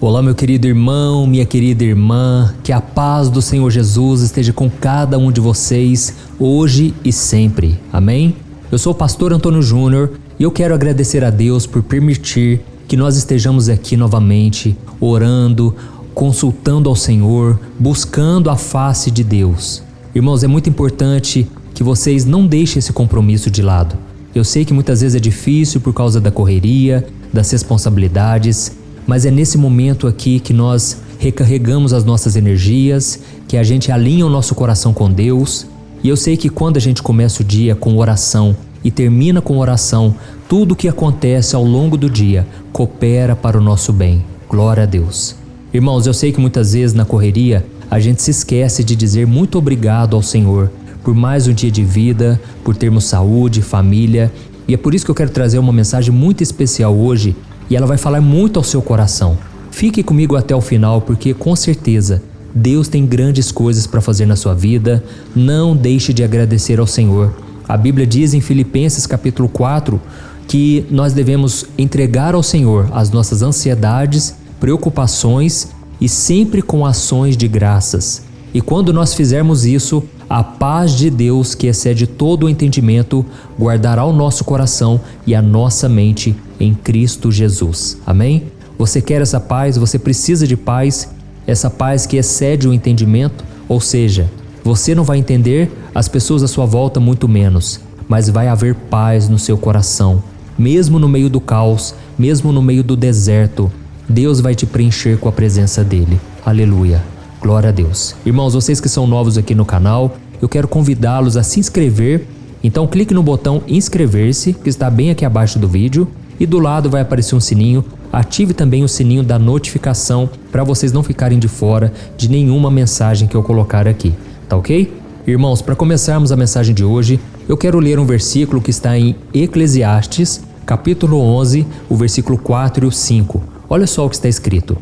Olá, meu querido irmão, minha querida irmã, que a paz do Senhor Jesus esteja com cada um de vocês, hoje e sempre. Amém? Eu sou o pastor Antônio Júnior e eu quero agradecer a Deus por permitir que nós estejamos aqui novamente, orando, consultando ao Senhor, buscando a face de Deus. Irmãos, é muito importante que vocês não deixem esse compromisso de lado. Eu sei que muitas vezes é difícil por causa da correria, das responsabilidades, mas é nesse momento aqui que nós recarregamos as nossas energias, que a gente alinha o nosso coração com Deus. E eu sei que quando a gente começa o dia com oração e termina com oração, tudo o que acontece ao longo do dia coopera para o nosso bem. Glória a Deus. Irmãos, eu sei que muitas vezes na correria a gente se esquece de dizer muito obrigado ao Senhor por mais um dia de vida, por termos saúde, família. E é por isso que eu quero trazer uma mensagem muito especial hoje, e ela vai falar muito ao seu coração. Fique comigo até o final, porque com certeza Deus tem grandes coisas para fazer na sua vida. Não deixe de agradecer ao Senhor. A Bíblia diz em Filipenses capítulo 4 que nós devemos entregar ao Senhor as nossas ansiedades, preocupações e sempre com ações de graças. E quando nós fizermos isso, a paz de Deus, que excede todo o entendimento, guardará o nosso coração e a nossa mente em Cristo Jesus. Amém? Você quer essa paz? Você precisa de paz? Essa paz que excede o entendimento? Ou seja, você não vai entender, as pessoas à sua volta muito menos, mas vai haver paz no seu coração. Mesmo no meio do caos, mesmo no meio do deserto, Deus vai te preencher com a presença dele. Aleluia. Glória a Deus. Irmãos, vocês que são novos aqui no canal, eu quero convidá-los a se inscrever. Então clique no botão inscrever-se, que está bem aqui abaixo do vídeo, e do lado vai aparecer um sininho. Ative também o sininho da notificação para vocês não ficarem de fora de nenhuma mensagem que eu colocar aqui, tá ok? Irmãos, para começarmos a mensagem de hoje, eu quero ler um versículo que está em Eclesiastes, capítulo 11, o versículo 4 e o 5. Olha só o que está escrito.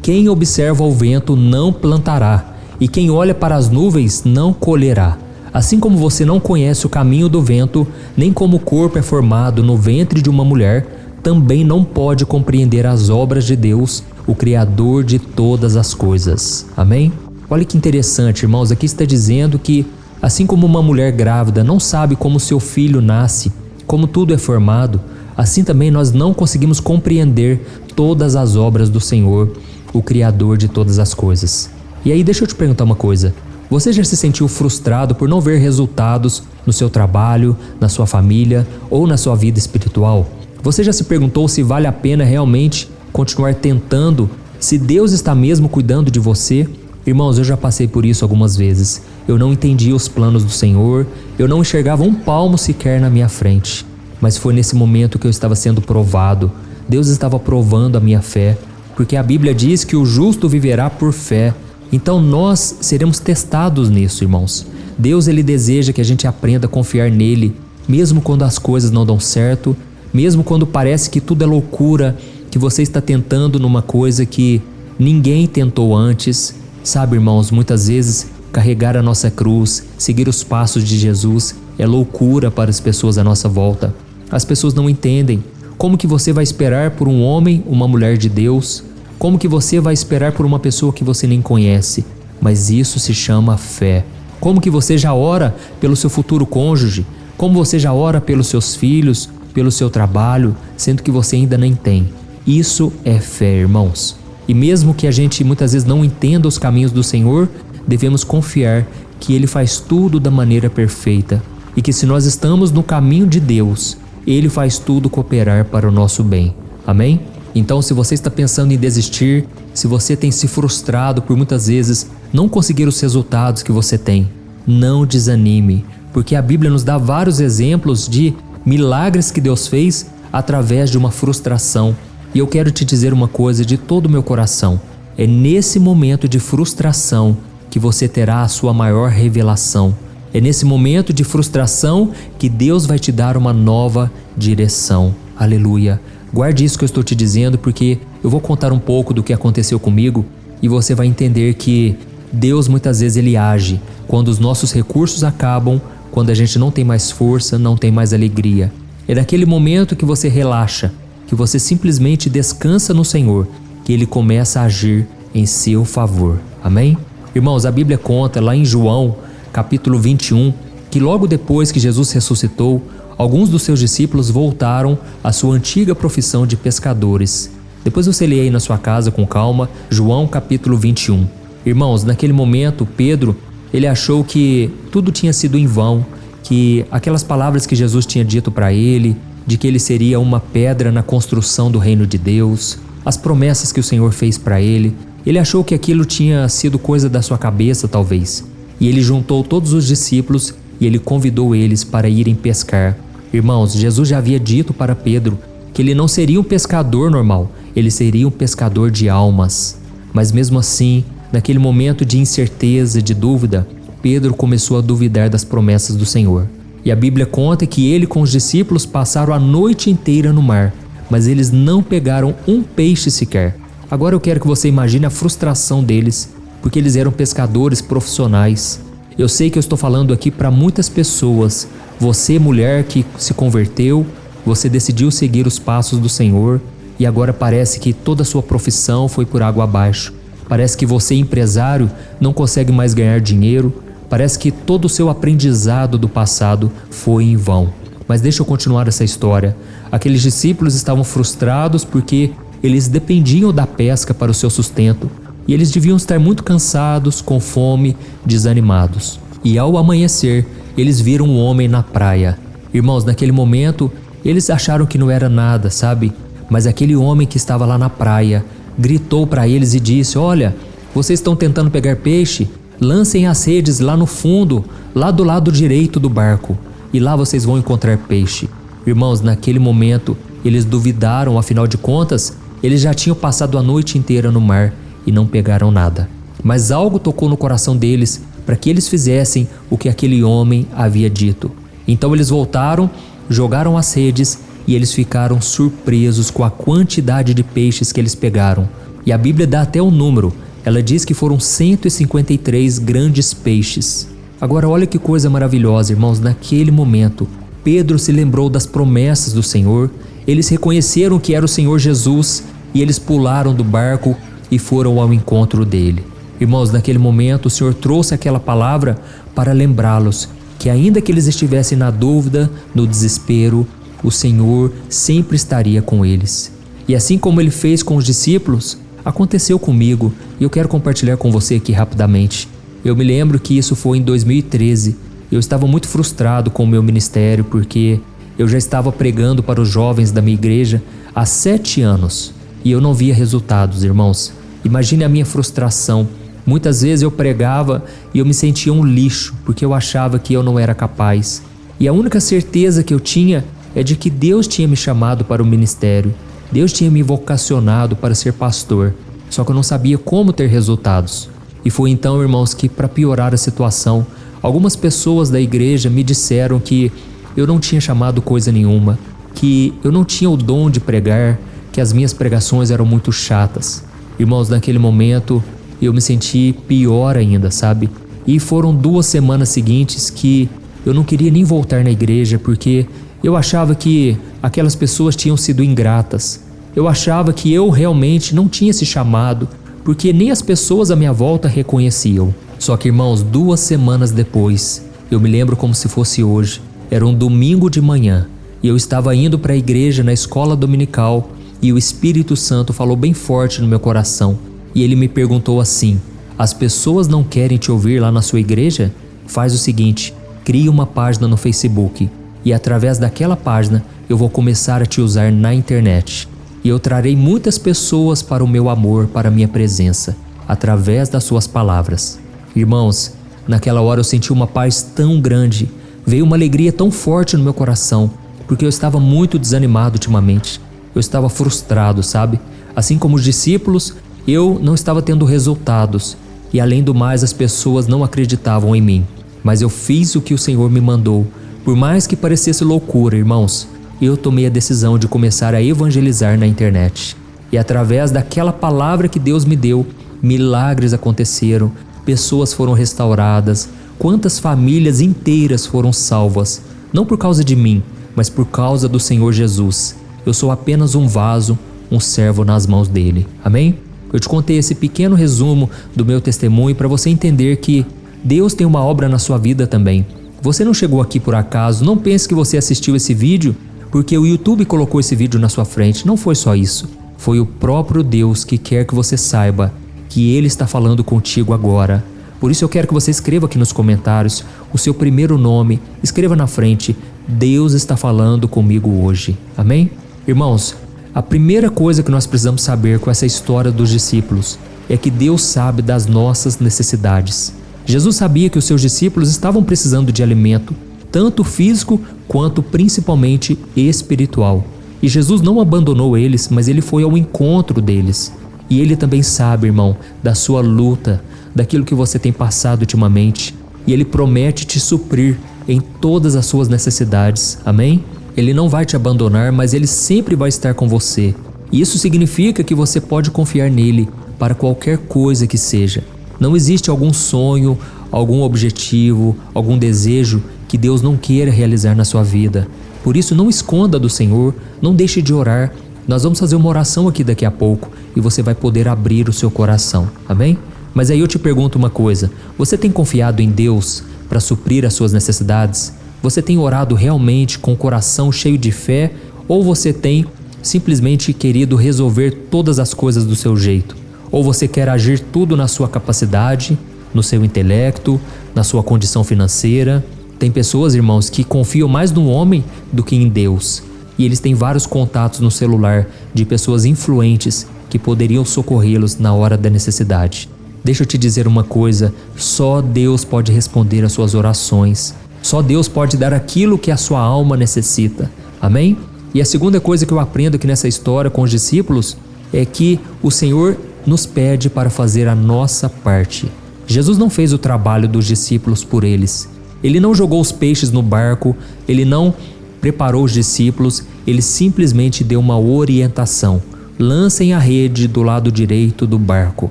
Quem observa o vento não plantará, e quem olha para as nuvens não colherá. Assim como você não conhece o caminho do vento, nem como o corpo é formado no ventre de uma mulher, também não pode compreender as obras de Deus, o Criador de todas as coisas. Amém? Olha que interessante, irmãos, aqui está dizendo que, assim como uma mulher grávida não sabe como seu filho nasce, como tudo é formado, assim também nós não conseguimos compreender todas as obras do Senhor, o Criador de todas as coisas. E aí deixa eu te perguntar uma coisa. Você já se sentiu frustrado por não ver resultados no seu trabalho, na sua família ou na sua vida espiritual? Você já se perguntou se vale a pena realmente continuar tentando, se Deus está mesmo cuidando de você? Irmãos, eu já passei por isso algumas vezes. Eu não entendia os planos do Senhor, eu não enxergava um palmo sequer na minha frente. Mas foi nesse momento que eu estava sendo provado. Deus estava provando a minha fé, porque a Bíblia diz que o justo viverá por fé. Então nós seremos testados nisso, irmãos. Deus, ele deseja que a gente aprenda a confiar nele, mesmo quando as coisas não dão certo, mesmo quando parece que tudo é loucura, que você está tentando numa coisa que ninguém tentou antes. Sabe, irmãos, muitas vezes carregar a nossa cruz, seguir os passos de Jesus é loucura para as pessoas à nossa volta. As pessoas não entendem. Como que você vai esperar por um homem, uma mulher de Deus? Como que você vai esperar por uma pessoa que você nem conhece? Mas isso se chama fé. Como que você já ora pelo seu futuro cônjuge? Como você já ora pelos seus filhos, pelo seu trabalho, sendo que você ainda nem tem? Isso é fé, irmãos. E mesmo que a gente muitas vezes não entenda os caminhos do Senhor, devemos confiar que Ele faz tudo da maneira perfeita e que se nós estamos no caminho de Deus, Ele faz tudo cooperar para o nosso bem. Amém? Então, se você está pensando em desistir, se você tem se frustrado por muitas vezes não conseguir os resultados que você tem, não desanime, porque a Bíblia nos dá vários exemplos de milagres que Deus fez através de uma frustração. E eu quero te dizer uma coisa de todo o meu coração. É nesse momento de frustração que você terá a sua maior revelação. É nesse momento de frustração que Deus vai te dar uma nova direção. Aleluia. Guarde isso que eu estou te dizendo, porque eu vou contar um pouco do que aconteceu comigo e você vai entender que Deus muitas vezes ele age quando os nossos recursos acabam, quando a gente não tem mais força, não tem mais alegria. É naquele momento que você relaxa, que você simplesmente descansa no Senhor, que ele começa a agir em seu favor. Amém? Irmãos, a Bíblia conta lá em João, capítulo 21, que logo depois que Jesus ressuscitou, alguns dos seus discípulos voltaram à sua antiga profissão de pescadores. Depois você lê aí na sua casa com calma, João capítulo 21. Irmãos, naquele momento, Pedro, ele achou que tudo tinha sido em vão, que aquelas palavras que Jesus tinha dito para ele, de que ele seria uma pedra na construção do reino de Deus, as promessas que o Senhor fez para ele, ele achou que aquilo tinha sido coisa da sua cabeça, talvez. E ele juntou todos os discípulos e ele convidou eles para irem pescar. Irmãos, Jesus já havia dito para Pedro que ele não seria um pescador normal, ele seria um pescador de almas. Mas mesmo assim, naquele momento de incerteza, de dúvida, Pedro começou a duvidar das promessas do Senhor. E a Bíblia conta que ele com os discípulos passaram a noite inteira no mar, mas eles não pegaram um peixe sequer. Agora eu quero que você imagine a frustração deles, porque eles eram pescadores profissionais. Eu sei que eu estou falando aqui para muitas pessoas. Você, mulher que se converteu, você decidiu seguir os passos do Senhor e agora parece que toda a sua profissão foi por água abaixo. Parece que você, empresário, não consegue mais ganhar dinheiro. Parece que todo o seu aprendizado do passado foi em vão. Mas deixa eu continuar essa história. Aqueles discípulos estavam frustrados porque eles dependiam da pesca para o seu sustento. E eles deviam estar muito cansados, com fome, desanimados. E ao amanhecer, eles viram um homem na praia. Irmãos, naquele momento, eles acharam que não era nada, sabe? Mas aquele homem que estava lá na praia gritou para eles e disse: olha, vocês estão tentando pegar peixe? Lancem as redes lá no fundo, lá do lado direito do barco, e lá vocês vão encontrar peixe. Irmãos, naquele momento, eles duvidaram, afinal de contas, eles já tinham passado a noite inteira no mar e não pegaram nada. Mas algo tocou no coração deles para que eles fizessem o que aquele homem havia dito. Então eles voltaram, jogaram as redes e eles ficaram surpresos com a quantidade de peixes que eles pegaram. E a Bíblia dá até o número. Ela diz que foram 153 grandes peixes. Agora olha que coisa maravilhosa, irmãos. Naquele momento, Pedro se lembrou das promessas do Senhor. Eles reconheceram que era o Senhor Jesus e eles pularam do barco e foram ao encontro dele. Irmãos, naquele momento o Senhor trouxe aquela palavra para lembrá-los que ainda que eles estivessem na dúvida, no desespero, o Senhor sempre estaria com eles. E assim como ele fez com os discípulos, aconteceu comigo e eu quero compartilhar com você aqui rapidamente. Eu me lembro que isso foi em 2013. Eu estava muito frustrado com o meu ministério porque eu já estava pregando para os jovens da minha igreja há 7 anos e eu não via resultados, irmãos. Imagine a minha frustração. Muitas vezes eu pregava e eu me sentia um lixo porque eu achava que eu não era capaz. E a única certeza que eu tinha é de que Deus tinha me chamado para o ministério. Deus tinha me vocacionado para ser pastor. Só que eu não sabia como ter resultados. E foi então, irmãos, que para piorar a situação, algumas pessoas da igreja me disseram que eu não tinha chamado coisa nenhuma, que eu não tinha o dom de pregar, que as minhas pregações eram muito chatas. Irmãos, naquele momento eu me senti pior ainda, sabe? E foram 2 semanas seguintes que eu não queria nem voltar na igreja porque eu achava que aquelas pessoas tinham sido ingratas. Eu achava que eu realmente não tinha esse chamado porque nem as pessoas à minha volta reconheciam. Só que, irmãos, 2 semanas depois, eu me lembro como se fosse hoje. Era um domingo de manhã e eu estava indo para a igreja na escola dominical e o Espírito Santo falou bem forte no meu coração. E ele me perguntou assim: as pessoas não querem te ouvir lá na sua igreja? Faz o seguinte, crie uma página no Facebook e através daquela página eu vou começar a te usar na internet. E eu trarei muitas pessoas para o meu amor, para a minha presença, através das suas palavras. Irmãos, naquela hora eu senti uma paz tão grande, veio uma alegria tão forte no meu coração, porque eu estava muito desanimado ultimamente. Eu estava frustrado, sabe? Assim como os discípulos, eu não estava tendo resultados e além do mais as pessoas não acreditavam em mim. Mas eu fiz o que o Senhor me mandou. Por mais que parecesse loucura, irmãos, eu tomei a decisão de começar a evangelizar na internet. E através daquela palavra que Deus me deu, milagres aconteceram, pessoas foram restauradas, quantas famílias inteiras foram salvas, não por causa de mim, mas por causa do Senhor Jesus. Eu sou apenas um vaso, um servo nas mãos dele. Amém? Eu te contei esse pequeno resumo do meu testemunho para você entender que Deus tem uma obra na sua vida também. Você não chegou aqui por acaso, não pense que você assistiu esse vídeo porque o YouTube colocou esse vídeo na sua frente. Não foi só isso. Foi o próprio Deus que quer que você saiba que Ele está falando contigo agora. Por isso eu quero que você escreva aqui nos comentários o seu primeiro nome, escreva na frente: Deus está falando comigo hoje. Amém? Irmãos, a primeira coisa que nós precisamos saber com essa história dos discípulos é que Deus sabe das nossas necessidades. Jesus sabia que os seus discípulos estavam precisando de alimento, tanto físico quanto principalmente espiritual. E Jesus não abandonou eles, mas Ele foi ao encontro deles. E Ele também sabe, irmão, da sua luta, daquilo que você tem passado ultimamente. E Ele promete te suprir em todas as suas necessidades. Amém? Ele não vai te abandonar, mas Ele sempre vai estar com você. E isso significa que você pode confiar nele para qualquer coisa que seja. Não existe algum sonho, algum objetivo, algum desejo que Deus não queira realizar na sua vida. Por isso, não esconda do Senhor, não deixe de orar. Nós vamos fazer uma oração aqui daqui a pouco e você vai poder abrir o seu coração. Amém? Mas aí eu te pergunto uma coisa: você tem confiado em Deus para suprir as suas necessidades? Você tem orado realmente com o coração cheio de fé, ou você tem simplesmente querido resolver todas as coisas do seu jeito? Ou você quer agir tudo na sua capacidade, no seu intelecto, na sua condição financeira? Tem pessoas, irmãos, que confiam mais no homem do que em Deus. E eles têm vários contatos no celular de pessoas influentes que poderiam socorrê-los na hora da necessidade. Deixa eu te dizer uma coisa: só Deus pode responder às suas orações. Só Deus pode dar aquilo que a sua alma necessita. Amém? E a segunda coisa que eu aprendo aqui nessa história com os discípulos é que o Senhor nos pede para fazer a nossa parte. Jesus não fez o trabalho dos discípulos por eles. Ele não jogou os peixes no barco, ele não preparou os discípulos, ele simplesmente deu uma orientação: lancem a rede do lado direito do barco.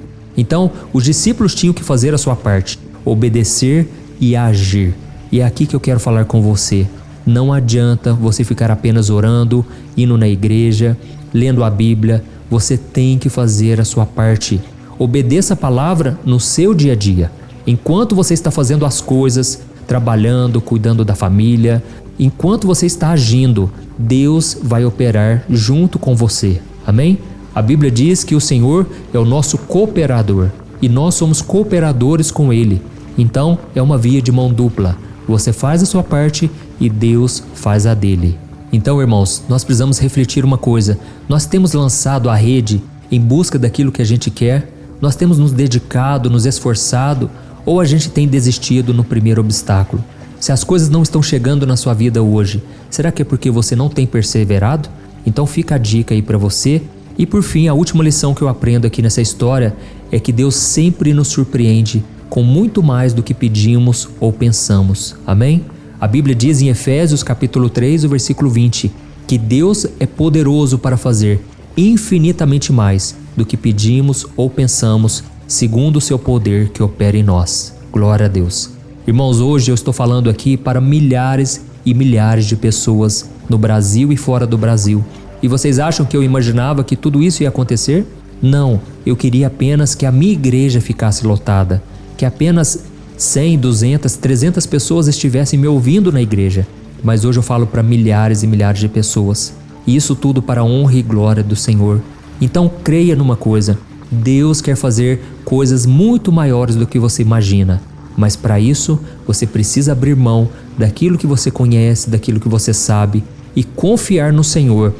Então, os discípulos tinham que fazer a sua parte, obedecer e agir. E é aqui que eu quero falar com você. Não adianta você ficar apenas orando, indo na igreja, lendo a Bíblia. Você tem que fazer a sua parte. Obedeça a palavra no seu dia a dia. Enquanto você está fazendo as coisas, trabalhando, cuidando da família, enquanto você está agindo, Deus vai operar junto com você. Amém? A Bíblia diz que o Senhor é o nosso cooperador e nós somos cooperadores com Ele. Então é uma via de mão dupla. Você faz a sua parte e Deus faz a dele. Então, irmãos, nós precisamos refletir uma coisa: nós temos lançado a rede em busca daquilo que a gente quer? Nós temos nos dedicado, nos esforçado, ou a gente tem desistido no primeiro obstáculo? Se as coisas não estão chegando na sua vida hoje, será que é porque você não tem perseverado? Então fica a dica aí para você. E por fim, a última lição que eu aprendo aqui nessa história é que Deus sempre nos surpreende com muito mais do que pedimos ou pensamos. Amém? A Bíblia diz em Efésios capítulo 3, o versículo 20, que Deus é poderoso para fazer infinitamente mais do que pedimos ou pensamos, segundo o seu poder que opera em nós. Glória a Deus. Irmãos, hoje eu estou falando aqui para milhares e milhares de pessoas no Brasil e fora do Brasil. E vocês acham que eu imaginava que tudo isso ia acontecer? Não, eu queria apenas que a minha igreja ficasse lotada, que apenas 100, 200, 300 pessoas estivessem me ouvindo na igreja. Mas hoje eu falo para milhares e milhares de pessoas. E isso tudo para a honra e glória do Senhor. Então creia numa coisa: Deus quer fazer coisas muito maiores do que você imagina. Mas para isso, você precisa abrir mão daquilo que você conhece, daquilo que você sabe e confiar no Senhor,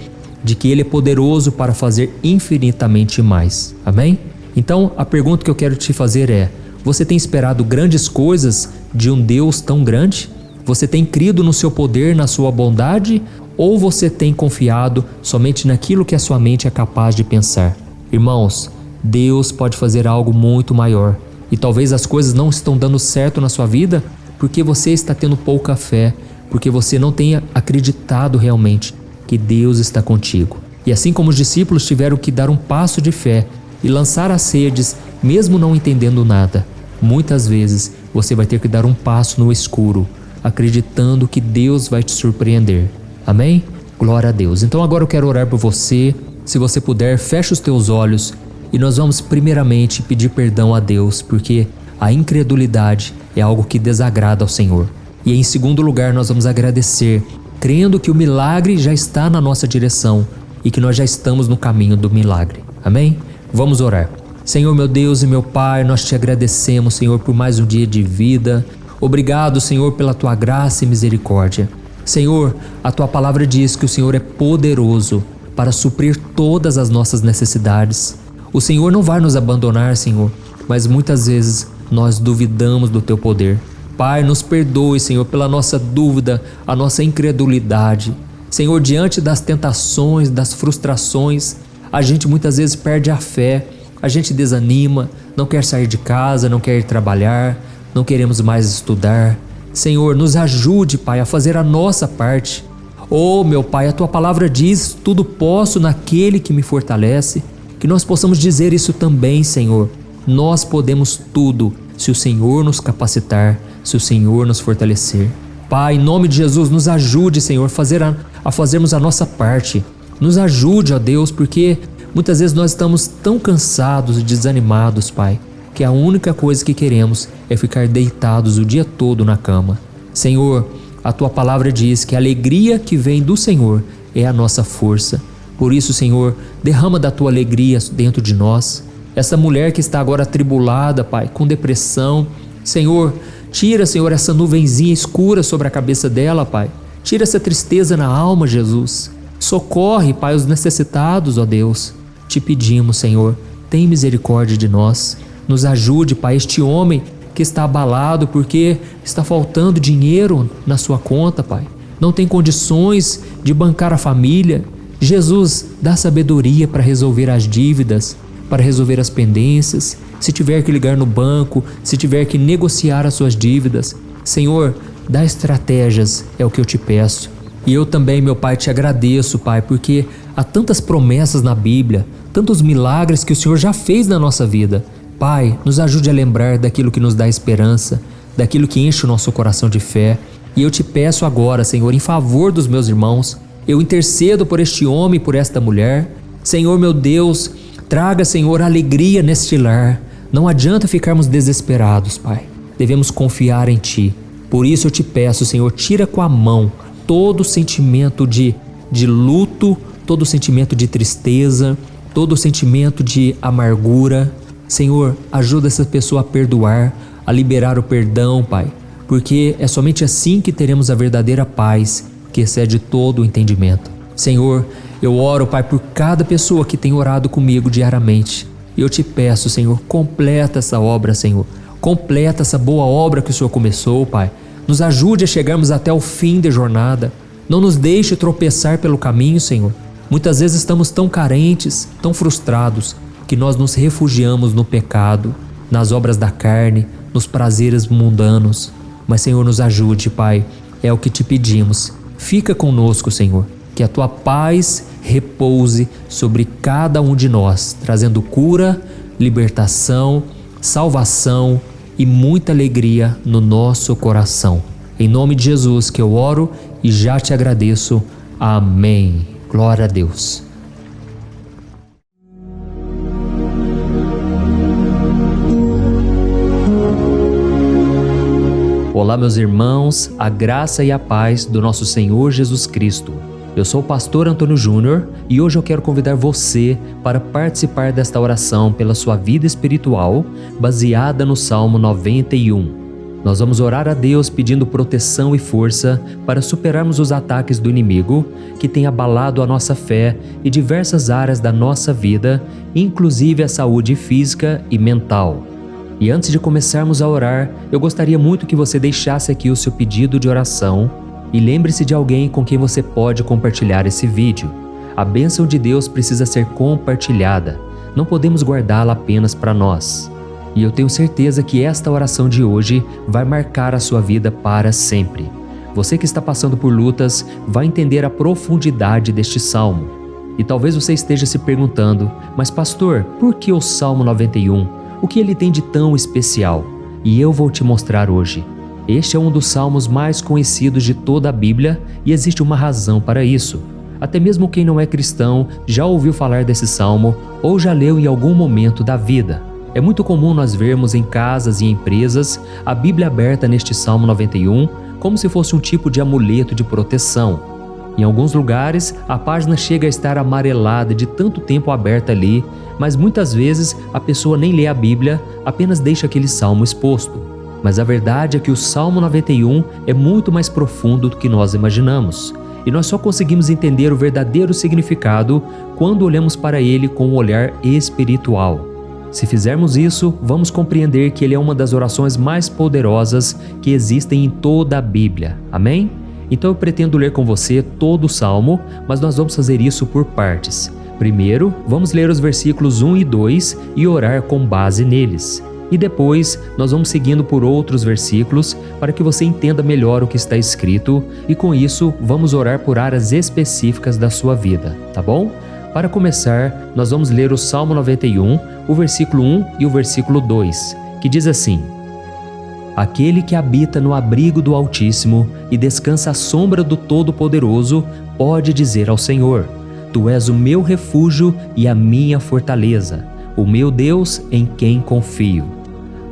de que Ele é poderoso para fazer infinitamente mais. Amém? Então, a pergunta que eu quero te fazer é: você tem esperado grandes coisas de um Deus tão grande? Você tem crido no seu poder, na sua bondade? Ou você tem confiado somente naquilo que a sua mente é capaz de pensar? Irmãos, Deus pode fazer algo muito maior. E talvez as coisas não estão dando certo na sua vida porque você está tendo pouca fé, porque você não tenha acreditado realmente que Deus está contigo. E assim como os discípulos tiveram que dar um passo de fé e lançar as redes, mesmo não entendendo nada, muitas vezes você vai ter que dar um passo no escuro, acreditando que Deus vai te surpreender. Amém? Glória a Deus. Então agora eu quero orar por você, se você puder, feche os teus olhos e nós vamos primeiramente pedir perdão a Deus, porque a incredulidade é algo que desagrada ao Senhor. E em segundo lugar, nós vamos agradecer, crendo que o milagre já está na nossa direção e que nós já estamos no caminho do milagre. Amém? Vamos orar. Senhor, meu Deus e meu Pai, nós te agradecemos, Senhor, por mais um dia de vida. Obrigado, Senhor, pela tua graça e misericórdia. Senhor, a tua palavra diz que o Senhor é poderoso para suprir todas as nossas necessidades. O Senhor não vai nos abandonar, Senhor, mas muitas vezes nós duvidamos do teu poder. Pai, nos perdoe, Senhor, pela nossa dúvida, a nossa incredulidade. Senhor, diante das tentações, das frustrações, a gente muitas vezes perde a fé, a gente desanima, não quer sair de casa, não quer ir trabalhar, não queremos mais estudar. Senhor, nos ajude, Pai, a fazer a nossa parte. Oh, meu Pai, a tua palavra diz: tudo posso naquele que me fortalece. Que nós possamos dizer isso também, Senhor. Nós podemos tudo se o Senhor nos capacitar, se o Senhor nos fortalecer. Pai, em nome de Jesus, nos ajude, Senhor, a fazermos a nossa parte. Nos ajude, ó Deus, porque muitas vezes nós estamos tão cansados e desanimados, Pai, que a única coisa que queremos é ficar deitados o dia todo na cama. Senhor, a tua palavra diz que a alegria que vem do Senhor é a nossa força. Por isso, Senhor, derrama da tua alegria dentro de nós. Essa mulher que está agora atribulada, Pai, com depressão, Senhor, tira, Senhor, essa nuvenzinha escura sobre a cabeça dela, Pai. Tira essa tristeza na alma, Jesus. Socorre, Pai, os necessitados, ó Deus. Te pedimos, Senhor, tem misericórdia de nós. Nos ajude, Pai, este homem que está abalado porque está faltando dinheiro na sua conta, Pai. Não tem condições de bancar a família. Jesus, dá sabedoria para resolver as dívidas, para resolver as pendências. Se tiver que ligar no banco, se tiver que negociar as suas dívidas, Senhor, dá estratégias, é o que eu te peço. E eu também, meu Pai, te agradeço, Pai, porque há tantas promessas na Bíblia, tantos milagres que o Senhor já fez na nossa vida. Pai, nos ajude a lembrar daquilo que nos dá esperança, daquilo que enche o nosso coração de fé. E eu te peço agora, Senhor, em favor dos meus irmãos, eu intercedo por este homem e por esta mulher. Senhor, meu Deus, traga, Senhor, alegria neste lar. Não adianta ficarmos desesperados, Pai. Devemos confiar em Ti. Por isso eu te peço, Senhor, tira com a mão todo sentimento de luto, todo sentimento de tristeza, todo sentimento de amargura. Senhor, ajuda essa pessoa a perdoar, a liberar o perdão, Pai, porque é somente assim que teremos a verdadeira paz, que excede todo o entendimento. Senhor, eu oro, Pai, por cada pessoa que tem orado comigo diariamente. E eu te peço, Senhor, completa essa obra, Senhor. Completa essa boa obra que o Senhor começou, Pai. Nos ajude a chegarmos até o fim da jornada. Não nos deixe tropeçar pelo caminho, Senhor. Muitas vezes estamos tão carentes, tão frustrados, que nós nos refugiamos no pecado, nas obras da carne, nos prazeres mundanos. Mas, Senhor, nos ajude, Pai. É o que te pedimos. Fica conosco, Senhor. Que a tua paz repouse sobre cada um de nós, trazendo cura, libertação, salvação e muita alegria no nosso coração. Em nome de Jesus que eu oro e já te agradeço. Amém. Glória a Deus. Olá, meus irmãos, a graça e a paz do nosso Senhor Jesus Cristo. Eu sou o pastor Antônio Júnior e hoje eu quero convidar você para participar desta oração pela sua vida espiritual, baseada no Salmo 91. Nós vamos orar a Deus pedindo proteção e força para superarmos os ataques do inimigo que tem abalado a nossa fé e diversas áreas da nossa vida, inclusive a saúde física e mental. E antes de começarmos a orar, eu gostaria muito que você deixasse aqui o seu pedido de oração e lembre-se de alguém com quem você pode compartilhar esse vídeo. A bênção de Deus precisa ser compartilhada, não podemos guardá-la apenas para nós. E eu tenho certeza que esta oração de hoje vai marcar a sua vida para sempre. Você que está passando por lutas vai entender a profundidade deste salmo. E talvez você esteja se perguntando, mas pastor, por que o Salmo 91? O que ele tem de tão especial? E eu vou te mostrar hoje. Este é um dos salmos mais conhecidos de toda a Bíblia e existe uma razão para isso. Até mesmo quem não é cristão já ouviu falar desse salmo ou já leu em algum momento da vida. É muito comum nós vermos em casas e empresas a Bíblia aberta neste Salmo 91 como se fosse um tipo de amuleto de proteção. Em alguns lugares, a página chega a estar amarelada de tanto tempo aberta ali, mas muitas vezes a pessoa nem lê a Bíblia, apenas deixa aquele salmo exposto. Mas a verdade é que o Salmo 91 é muito mais profundo do que nós imaginamos. E nós só conseguimos entender o verdadeiro significado quando olhamos para ele com um olhar espiritual. Se fizermos isso, vamos compreender que ele é uma das orações mais poderosas que existem em toda a Bíblia. Amém? Então eu pretendo ler com você todo o Salmo, mas nós vamos fazer isso por partes. Primeiro, vamos ler os versículos 1 e 2 e orar com base neles. E depois, nós vamos seguindo por outros versículos para que você entenda melhor o que está escrito e com isso, vamos orar por áreas específicas da sua vida, tá bom? Para começar, nós vamos ler o Salmo 91, o versículo 1 e o versículo 2, que diz assim: Aquele que habita no abrigo do Altíssimo e descansa à sombra do Todo-Poderoso pode dizer ao Senhor: Tu és o meu refúgio e a minha fortaleza, o meu Deus em quem confio.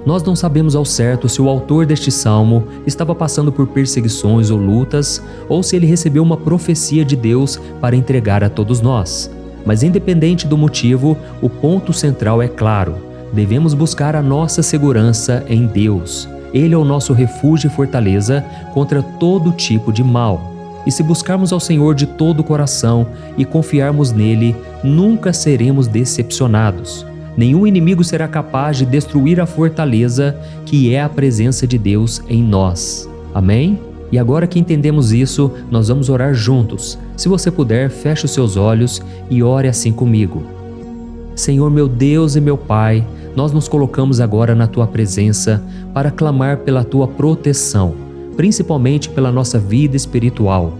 Nós não sabemos ao certo se o autor deste salmo estava passando por perseguições ou lutas, ou se ele recebeu uma profecia de Deus para entregar a todos nós. Mas independente do motivo, o ponto central é claro: devemos buscar a nossa segurança em Deus. Ele é o nosso refúgio e fortaleza contra todo tipo de mal. E se buscarmos ao Senhor de todo o coração e confiarmos nele, nunca seremos decepcionados. Nenhum inimigo será capaz de destruir a fortaleza que é a presença de Deus em nós. Amém? E agora que entendemos isso, nós vamos orar juntos. Se você puder, feche os seus olhos e ore assim comigo. Senhor meu Deus e meu Pai, nós nos colocamos agora na Tua presença para clamar pela Tua proteção, principalmente pela nossa vida espiritual.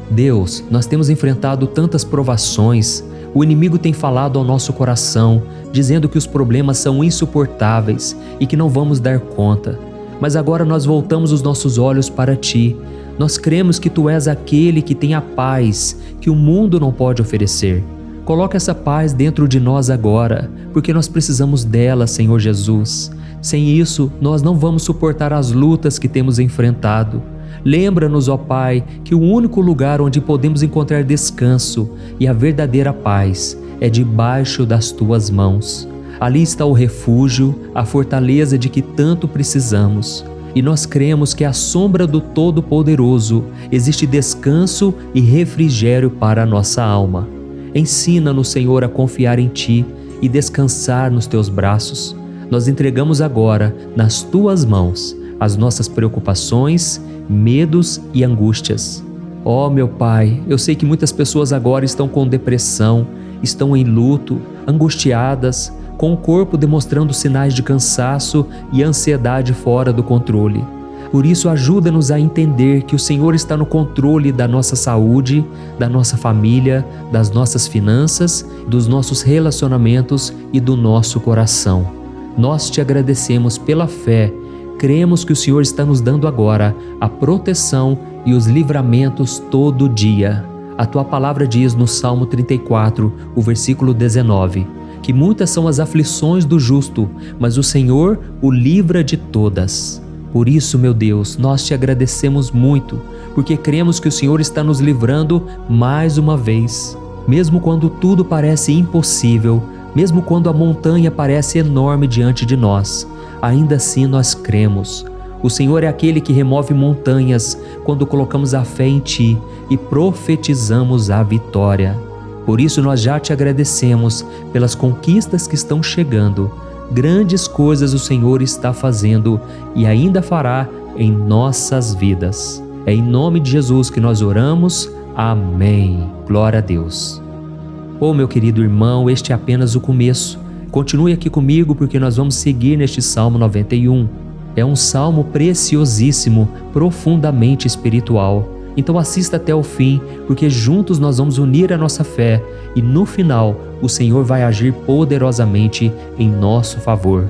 Deus, nós temos enfrentado tantas provações, o inimigo tem falado ao nosso coração, dizendo que os problemas são insuportáveis e que não vamos dar conta. Mas agora nós voltamos os nossos olhos para Ti. Nós cremos que Tu és aquele que tem a paz que o mundo não pode oferecer. Coloca essa paz dentro de nós agora, porque nós precisamos dela, Senhor Jesus. Sem isso, nós não vamos suportar as lutas que temos enfrentado. Lembra-nos, ó Pai, que o único lugar onde podemos encontrar descanso e a verdadeira paz é debaixo das Tuas mãos. Ali está o refúgio, a fortaleza de que tanto precisamos. E nós cremos que à sombra do Todo-Poderoso existe descanso e refrigério para a nossa alma. Ensina-nos, Senhor, a confiar em Ti e descansar nos Teus braços. Nós entregamos agora, nas Tuas mãos, as nossas preocupações, medos e angústias. Ó meu Pai, eu sei que muitas pessoas agora estão com depressão, estão em luto, angustiadas, com o corpo demonstrando sinais de cansaço e ansiedade fora do controle. Por isso, ajuda-nos a entender que o Senhor está no controle da nossa saúde, da nossa família, das nossas finanças, dos nossos relacionamentos e do nosso coração. Nós Te agradecemos pela fé. Cremos que o Senhor está nos dando agora a proteção e os livramentos todo dia. A Tua palavra diz no Salmo 34, o versículo 19, que muitas são as aflições do justo, mas o Senhor o livra de todas. Por isso, meu Deus, nós Te agradecemos muito, porque cremos que o Senhor está nos livrando mais uma vez. Mesmo quando tudo parece impossível, mesmo quando a montanha parece enorme diante de nós, ainda assim nós cremos. O Senhor é aquele que remove montanhas quando colocamos a fé em Ti e profetizamos a vitória. Por isso nós já Te agradecemos pelas conquistas que estão chegando. Grandes coisas o Senhor está fazendo e ainda fará em nossas vidas. É em nome de Jesus que nós oramos. Amém. Glória a Deus. Oh, meu querido irmão, este é apenas o começo. Continue aqui comigo porque nós vamos seguir neste Salmo 91. É um salmo preciosíssimo, profundamente espiritual. Então assista até o fim, porque juntos nós vamos unir a nossa fé e no final o Senhor vai agir poderosamente em nosso favor.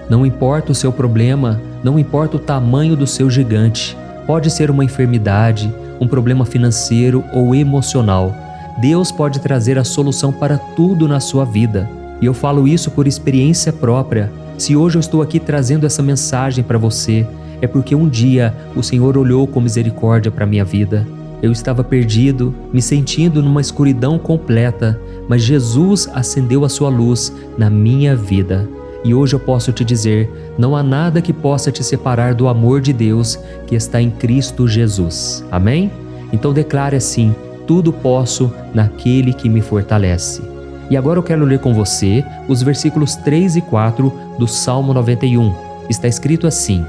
Não importa o seu problema, não importa o tamanho do seu gigante. Pode ser uma enfermidade, um problema financeiro ou emocional. Deus pode trazer a solução para tudo na sua vida. E eu falo isso por experiência própria. Se hoje eu estou aqui trazendo essa mensagem para você, é porque um dia o Senhor olhou com misericórdia para a minha vida. Eu estava perdido, me sentindo numa escuridão completa, mas Jesus acendeu a sua luz na minha vida. E hoje eu posso te dizer, não há nada que possa te separar do amor de Deus que está em Cristo Jesus. Amém? Então declare assim: tudo posso naquele que me fortalece. E agora eu quero ler com você os versículos 3 e 4 do Salmo 91. Está escrito assim: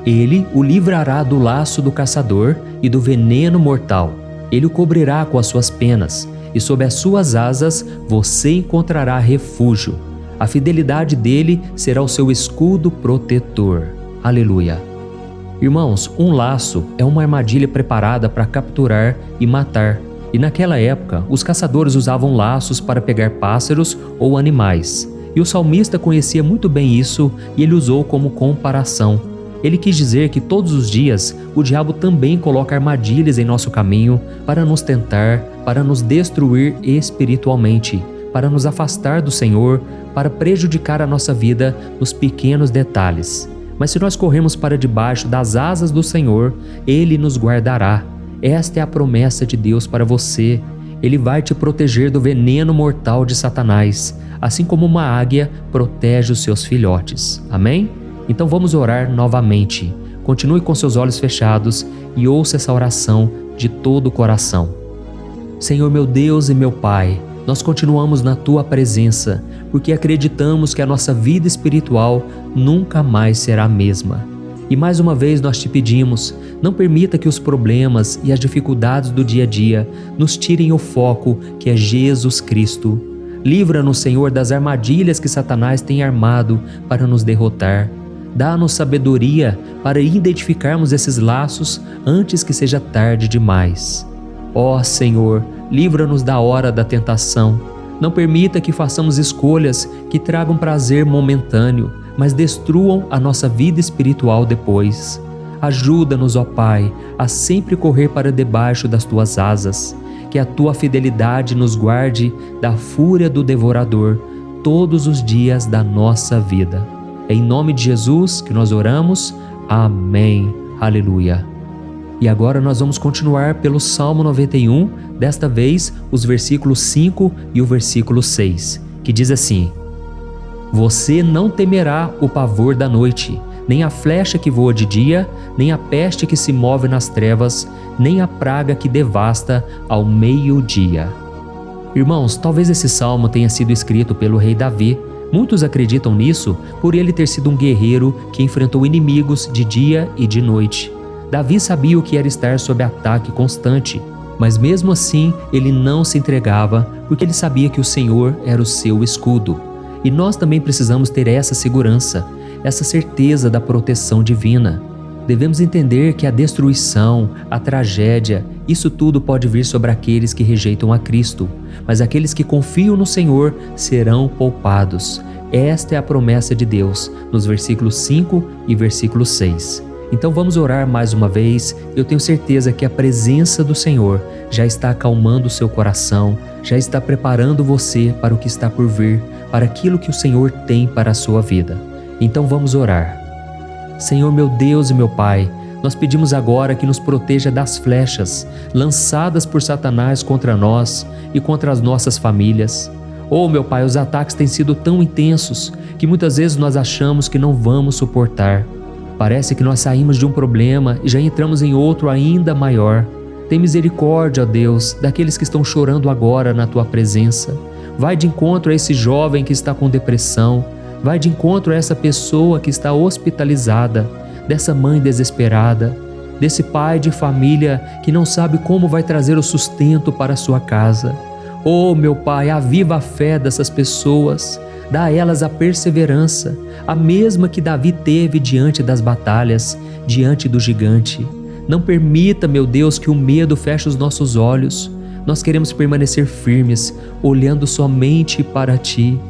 Ele o livrará do laço do caçador e do veneno mortal. Ele o cobrirá com as suas penas, e sob as suas asas você encontrará refúgio. A fidelidade dele será o seu escudo protetor. Aleluia. Irmãos, um laço é uma armadilha preparada para capturar e matar. E naquela época, os caçadores usavam laços para pegar pássaros ou animais. E o salmista conhecia muito bem isso e ele usou como comparação. Ele quis dizer que todos os dias o diabo também coloca armadilhas em nosso caminho para nos tentar, para nos destruir espiritualmente, para nos afastar do Senhor, para prejudicar a nossa vida nos pequenos detalhes. Mas se nós corrermos para debaixo das asas do Senhor, Ele nos guardará. Esta é a promessa de Deus para você. Ele vai te proteger do veneno mortal de Satanás, assim como uma águia protege os seus filhotes. Amém? Então vamos orar novamente. Continue com seus olhos fechados e ouça essa oração de todo o coração. Senhor meu Deus e meu Pai, nós continuamos na Tua presença, porque acreditamos que a nossa vida espiritual nunca mais será a mesma. E mais uma vez nós te pedimos, não permita que os problemas e as dificuldades do dia a dia nos tirem o foco que é Jesus Cristo. Livra-nos, Senhor, das armadilhas que Satanás tem armado para nos derrotar. Dá-nos sabedoria para identificarmos esses laços antes que seja tarde demais. Ó Senhor, livra-nos da hora da tentação. Não permita que façamos escolhas que tragam prazer momentâneo, mas destruam a nossa vida espiritual depois. Ajuda-nos, ó Pai, a sempre correr para debaixo das Tuas asas, que a Tua fidelidade nos guarde da fúria do devorador todos os dias da nossa vida. É em nome de Jesus que nós oramos. Amém. Aleluia. E agora nós vamos continuar pelo Salmo 91, desta vez os versículos 5 e o versículo 6, que diz assim: Você não temerá o pavor da noite, nem a flecha que voa de dia, nem a peste que se move nas trevas, nem a praga que devasta ao meio-dia. Irmãos, talvez esse salmo tenha sido escrito pelo rei Davi. Muitos acreditam nisso por ele ter sido um guerreiro que enfrentou inimigos de dia e de noite. Davi sabia o que era estar sob ataque constante, mas mesmo assim ele não se entregava porque ele sabia que o Senhor era o seu escudo. E nós também precisamos ter essa segurança, essa certeza da proteção divina. Devemos entender que a destruição, a tragédia, isso tudo pode vir sobre aqueles que rejeitam a Cristo, mas aqueles que confiam no Senhor serão poupados. Esta é a promessa de Deus, nos versículos 5 e versículo 6. Então vamos orar mais uma vez. Eu tenho certeza que a presença do Senhor já está acalmando o seu coração, já está preparando você para o que está por vir, para aquilo que o Senhor tem para a sua vida. Então vamos orar. Senhor meu Deus e meu Pai, nós pedimos agora que nos proteja das flechas lançadas por Satanás contra nós e contra as nossas famílias. Oh meu Pai, os ataques têm sido tão intensos que muitas vezes nós achamos que não vamos suportar. Parece que nós saímos de um problema e já entramos em outro ainda maior. Tem misericórdia, ó Deus, daqueles que estão chorando agora na Tua presença. Vai de encontro a esse jovem que está com depressão. Vai de encontro a essa pessoa que está hospitalizada, dessa mãe desesperada, desse pai de família que não sabe como vai trazer o sustento para a sua casa. Oh, meu Pai, aviva a fé dessas pessoas. Dá a elas a perseverança, a mesma que Davi teve diante das batalhas, diante do gigante. Não permita, meu Deus, que o medo feche os nossos olhos. Nós queremos permanecer firmes, olhando somente para Ti.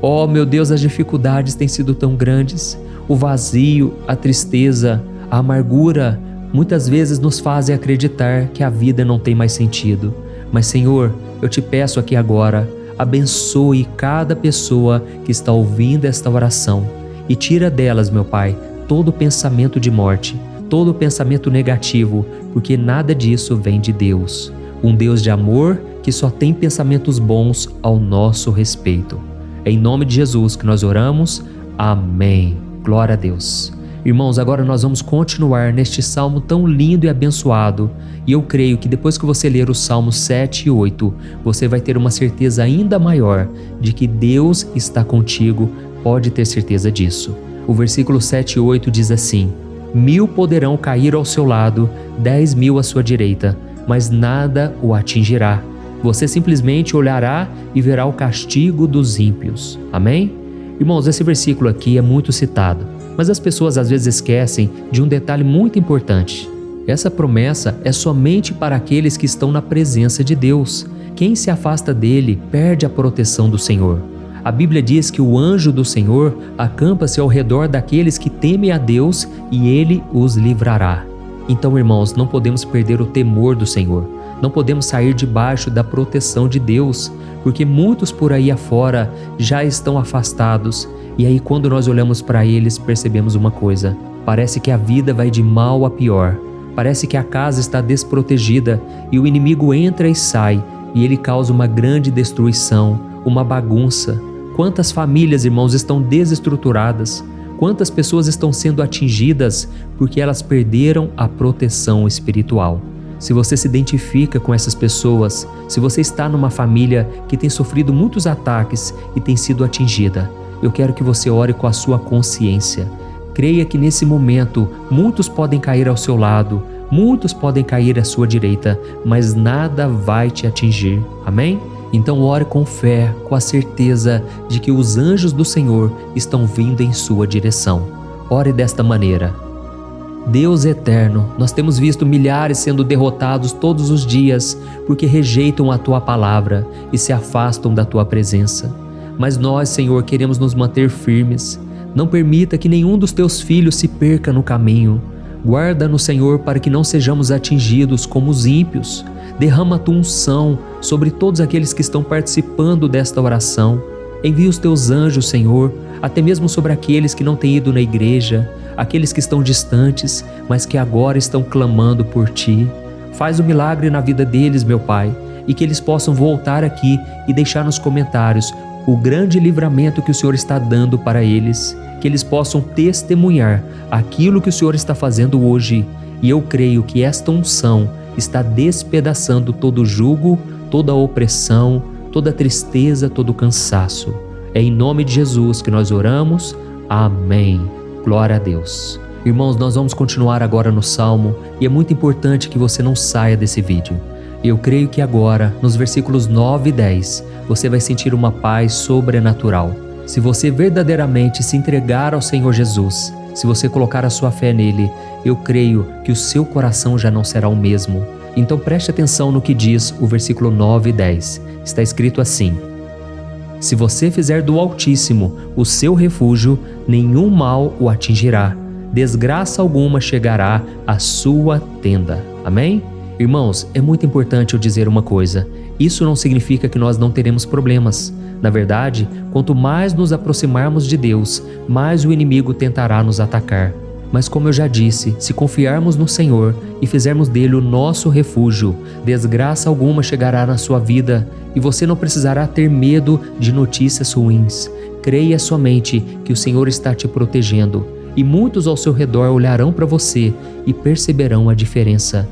Oh, meu Deus, as dificuldades têm sido tão grandes. O vazio, a tristeza, a amargura, muitas vezes nos fazem acreditar que a vida não tem mais sentido. Mas, Senhor, eu te peço aqui agora, abençoe cada pessoa que está ouvindo esta oração e tira delas, meu Pai, todo pensamento de morte, todo pensamento negativo, porque nada disso vem de Deus. Um Deus de amor que só tem pensamentos bons ao nosso respeito. É em nome de Jesus que nós oramos. Amém. Glória a Deus. Irmãos, agora nós vamos continuar neste salmo tão lindo e abençoado, e eu creio que depois que você ler os salmos 7 e 8, você vai ter uma certeza ainda maior de que Deus está contigo, pode ter certeza disso. O versículo 7 e 8 diz assim: 1000 poderão cair ao seu lado, 10.000 à sua direita, mas nada o atingirá. Você simplesmente olhará e verá o castigo dos ímpios. Amém? Irmãos, esse versículo aqui é muito citado, mas as pessoas às vezes esquecem de um detalhe muito importante. Essa promessa é somente para aqueles que estão na presença de Deus. Quem se afasta dele perde a proteção do Senhor. A Bíblia diz que o anjo do Senhor acampa-se ao redor daqueles que temem a Deus e ele os livrará. Então, irmãos, não podemos perder o temor do Senhor. Não podemos sair debaixo da proteção de Deus, porque muitos por aí afora já estão afastados. E aí, quando nós olhamos para eles, percebemos uma coisa: parece que a vida vai de mal a pior. Parece que a casa está desprotegida e o inimigo entra e sai, e ele causa uma grande destruição, uma bagunça. Quantas famílias, irmãos, estão desestruturadas? Quantas pessoas estão sendo atingidas porque elas perderam a proteção espiritual? Se você se identifica com essas pessoas, se você está numa família que tem sofrido muitos ataques e tem sido atingida, eu quero que você ore com a sua consciência. Creia que nesse momento muitos podem cair ao seu lado, muitos podem cair à sua direita, mas nada vai te atingir. Amém? Então ore com fé, com a certeza de que os anjos do Senhor estão vindo em sua direção. Ore desta maneira: Deus eterno, nós temos visto milhares sendo derrotados todos os dias porque rejeitam a Tua palavra e se afastam da Tua presença. Mas nós, Senhor, queremos nos manter firmes. Não permita que nenhum dos Teus filhos se perca no caminho. Guarda-nos, Senhor, para que não sejamos atingidos como os ímpios. Derrama a Tua unção sobre todos aqueles que estão participando desta oração. Envia os Teus anjos, Senhor, até mesmo sobre aqueles que não têm ido na igreja, aqueles que estão distantes, mas que agora estão clamando por Ti. Faz o milagre na vida deles, meu Pai, e que eles possam voltar aqui e deixar nos comentários o grande livramento que o Senhor está dando para eles, que eles possam testemunhar aquilo que o Senhor está fazendo hoje. E eu creio que esta unção está despedaçando todo jugo, toda opressão, toda tristeza, todo cansaço. É em nome de Jesus que nós oramos. Amém. Glória a Deus. Irmãos, nós vamos continuar agora no Salmo e é muito importante que você não saia desse vídeo. Eu creio que agora, nos versículos 9 e 10, você vai sentir uma paz sobrenatural. Se você verdadeiramente se entregar ao Senhor Jesus, se você colocar a sua fé nele, eu creio que o seu coração já não será o mesmo. Então preste atenção no que diz o versículo 9 e 10. Está escrito assim: Se você fizer do Altíssimo o seu refúgio, nenhum mal o atingirá, desgraça alguma chegará à sua tenda. Amém? Irmãos, é muito importante eu dizer uma coisa: isso não significa que nós não teremos problemas. Na verdade, quanto mais nos aproximarmos de Deus, mais o inimigo tentará nos atacar. Mas como eu já disse, se confiarmos no Senhor e fizermos dele o nosso refúgio, desgraça alguma chegará na sua vida e você não precisará ter medo de notícias ruins. Creia somente que o Senhor está te protegendo e muitos ao seu redor olharão para você e perceberão a diferença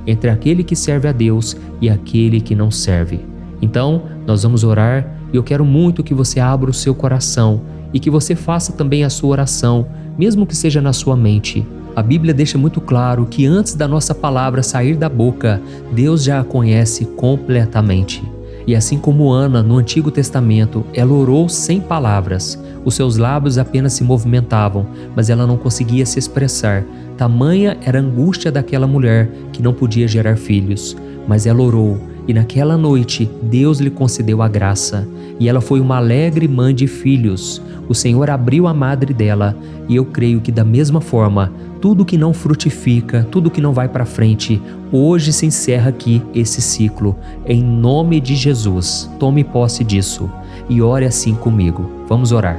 entre aquele que serve a Deus e aquele que não serve. Então, nós vamos orar e eu quero muito que você abra o seu coração e que você faça também a sua oração, mesmo que seja na sua mente. A Bíblia deixa muito claro que antes da nossa palavra sair da boca, Deus já a conhece completamente. E assim como Ana, no Antigo Testamento, ela orou sem palavras. Os seus lábios apenas se movimentavam, mas ela não conseguia se expressar. Tamanha era a angústia daquela mulher que não podia gerar filhos. Mas ela orou, e naquela noite Deus lhe concedeu a graça. E ela foi uma alegre mãe de filhos. O Senhor abriu a madre dela, e eu creio que da mesma forma, tudo que não frutifica, tudo que não vai para frente, hoje se encerra aqui esse ciclo. Em nome de Jesus, tome posse disso e ore assim comigo. Vamos orar.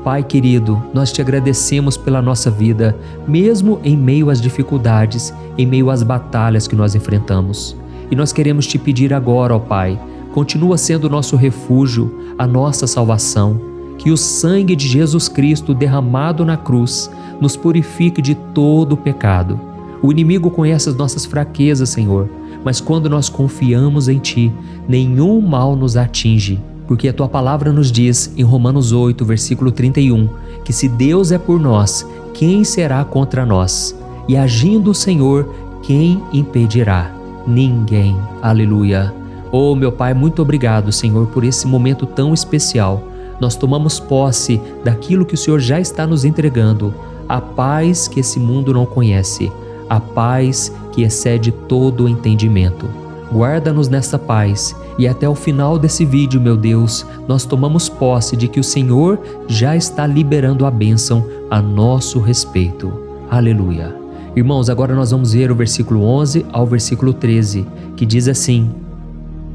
Pai querido, nós te agradecemos pela nossa vida, mesmo em meio às dificuldades, em meio às batalhas que nós enfrentamos. E nós queremos te pedir agora, ó Pai, continua sendo o nosso refúgio, a nossa salvação, que o sangue de Jesus Cristo derramado na cruz nos purifique de todo o pecado. O inimigo conhece as nossas fraquezas, Senhor, mas quando nós confiamos em Ti, nenhum mal nos atinge. Porque a Tua palavra nos diz, em Romanos 8, versículo 31, que se Deus é por nós, quem será contra nós? E agindo o Senhor, quem impedirá? Ninguém. Aleluia. Oh, meu Pai, muito obrigado, Senhor, por esse momento tão especial. Nós tomamos posse daquilo que o Senhor já está nos entregando, a paz que esse mundo não conhece, a paz que excede todo o entendimento. Guarda-nos nessa paz e até o final desse vídeo, meu Deus, nós tomamos posse de que o Senhor já está liberando a bênção a nosso respeito. Aleluia. Irmãos, agora nós vamos ver o versículo 11 ao versículo 13, que diz assim: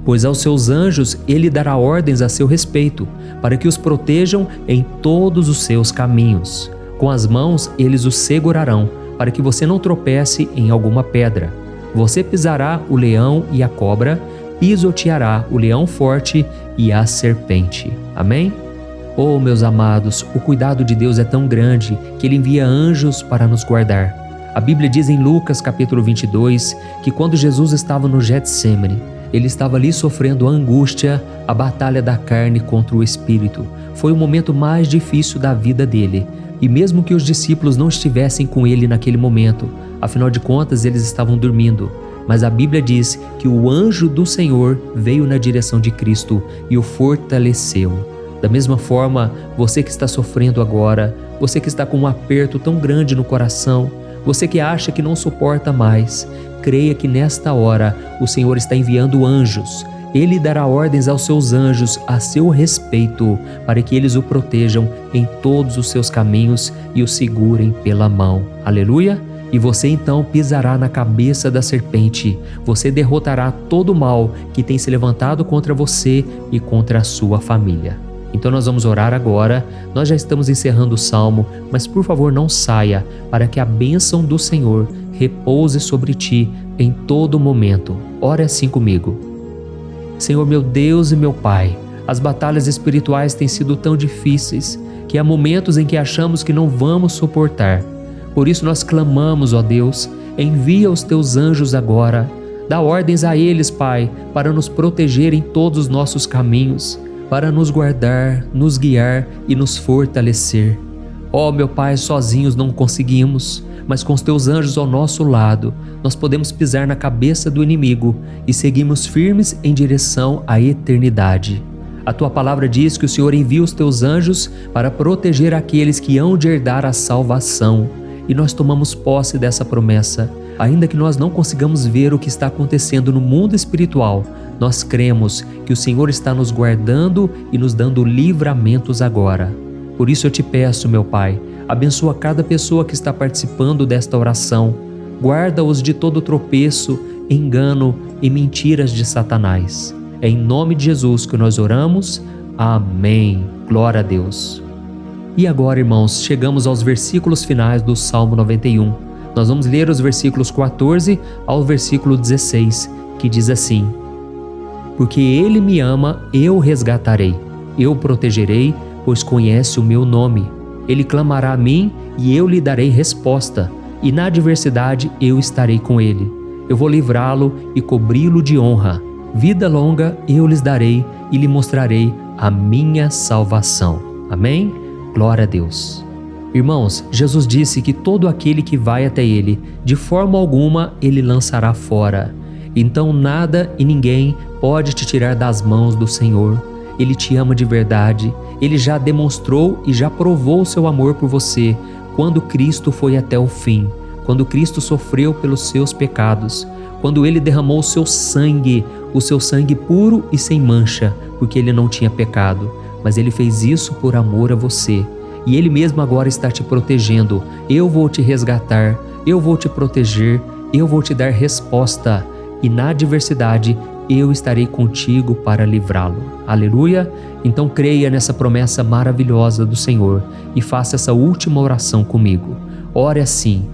Pois aos seus anjos ele dará ordens a seu respeito, para que os protejam em todos os seus caminhos. Com as mãos eles os segurarão, para que você não tropece em alguma pedra. Você pisará o leão e a cobra, pisoteará o leão forte e a serpente. Amém? Oh, meus amados, o cuidado de Deus é tão grande que Ele envia anjos para nos guardar. A Bíblia diz em Lucas capítulo 22 que quando Jesus estava no Getsêmani, Ele estava ali sofrendo a angústia, a batalha da carne contra o espírito. Foi o momento mais difícil da vida dele. E mesmo que os discípulos não estivessem com ele naquele momento, afinal de contas eles estavam dormindo, mas a Bíblia diz que o anjo do Senhor veio na direção de Cristo e o fortaleceu. Da mesma forma, você que está sofrendo agora, você que está com um aperto tão grande no coração, você que acha que não suporta mais, creia que nesta hora o Senhor está enviando anjos. Ele dará ordens aos seus anjos a seu respeito, para que eles o protejam em todos os seus caminhos e o segurem pela mão. Aleluia! E você então pisará na cabeça da serpente. Você derrotará todo o mal que tem se levantado contra você e contra a sua família. Então nós vamos orar agora. Nós já estamos encerrando o salmo, mas por favor não saia, para que a bênção do Senhor repouse sobre ti em todo momento. Ore assim comigo. Senhor meu Deus e meu Pai, as batalhas espirituais têm sido tão difíceis que há momentos em que achamos que não vamos suportar. Por isso nós clamamos, ó Deus, envia os teus anjos agora. Dá ordens a eles, Pai, para nos proteger em todos os nossos caminhos, para nos guardar, nos guiar e nos fortalecer. Ó meu Pai, sozinhos não conseguimos, mas com os teus anjos ao nosso lado, nós podemos pisar na cabeça do inimigo e seguimos firmes em direção à eternidade. A tua palavra diz que o Senhor envia os teus anjos para proteger aqueles que hão de herdar a salvação. E nós tomamos posse dessa promessa. Ainda que nós não consigamos ver o que está acontecendo no mundo espiritual, nós cremos que o Senhor está nos guardando e nos dando livramentos agora. Por isso eu te peço, meu Pai, abençoa cada pessoa que está participando desta oração. Guarda-os de todo tropeço, engano e mentiras de Satanás. É em nome de Jesus que nós oramos. Amém. Glória a Deus. E agora, irmãos, chegamos aos versículos finais do Salmo 91. Nós vamos ler os versículos 14 ao versículo 16, que diz assim: Porque Ele me ama, eu o resgatarei, eu o protegerei, pois conhece o meu nome. Ele clamará a mim e eu lhe darei resposta, e na adversidade eu estarei com ele. Eu vou livrá-lo e cobri-lo de honra. Vida longa eu lhes darei e lhe mostrarei a minha salvação. Amém? Glória a Deus. Irmãos, Jesus disse que todo aquele que vai até ele, de forma alguma ele lançará fora. Então nada e ninguém pode te tirar das mãos do Senhor. Ele te ama de verdade. Ele já demonstrou e já provou o seu amor por você quando Cristo foi até o fim, quando Cristo sofreu pelos seus pecados, quando Ele derramou o seu sangue puro e sem mancha, porque Ele não tinha pecado, mas Ele fez isso por amor a você. e Ele mesmo agora está te protegendo. Eu vou te resgatar, eu vou te proteger, eu vou te dar resposta e na adversidade eu estarei contigo para livrá-lo. Aleluia! Então creia nessa promessa maravilhosa do Senhor e faça essa última oração comigo. Ore assim: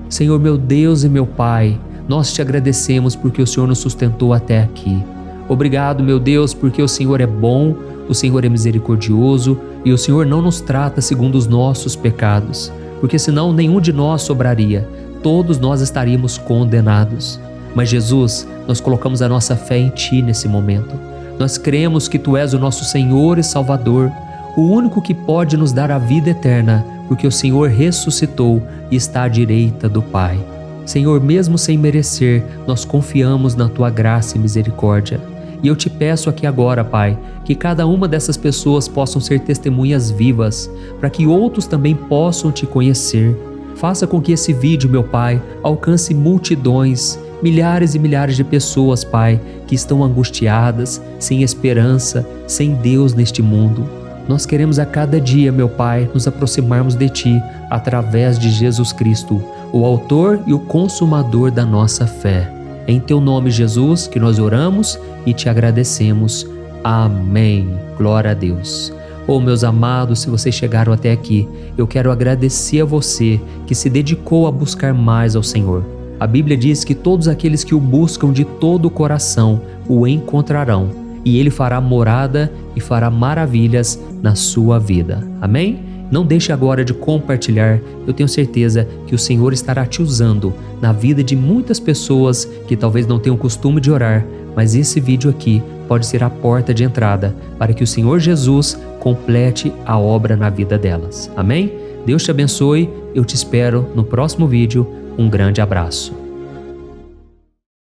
Senhor meu Deus e meu Pai, nós te agradecemos porque o Senhor nos sustentou até aqui. Obrigado, meu Deus, porque o Senhor é bom, o Senhor é misericordioso e o Senhor não nos trata segundo os nossos pecados, porque senão nenhum de nós sobraria, todos nós estaríamos condenados. Mas Jesus, nós colocamos a nossa fé em Ti nesse momento. Nós cremos que Tu és o nosso Senhor e Salvador, o único que pode nos dar a vida eterna, porque o Senhor ressuscitou e está à direita do Pai. Senhor, mesmo sem merecer, nós confiamos na Tua graça e misericórdia. E eu te peço aqui agora, Pai, que cada uma dessas pessoas possam ser testemunhas vivas, para que outros também possam Te conhecer. Faça com que esse vídeo, meu Pai, alcance multidões, milhares e milhares de pessoas, Pai, que estão angustiadas, sem esperança, sem Deus neste mundo. Nós queremos a cada dia, meu Pai, nos aproximarmos de Ti através de Jesus Cristo, o autor e o consumador da nossa fé. Em Teu nome, Jesus, que nós oramos e Te agradecemos. Amém. Glória a Deus. Oh, meus amados, se vocês chegaram até aqui, eu quero agradecer a você que se dedicou a buscar mais ao Senhor. A Bíblia diz que todos aqueles que o buscam de todo o coração o encontrarão, e Ele fará morada e fará maravilhas na sua vida. Amém? Não deixe agora de compartilhar, eu tenho certeza que o Senhor estará te usando na vida de muitas pessoas que talvez não tenham costume de orar, mas esse vídeo aqui pode ser a porta de entrada para que o Senhor Jesus complete a obra na vida delas. Amém? Deus te abençoe, eu te espero no próximo vídeo. Um grande abraço.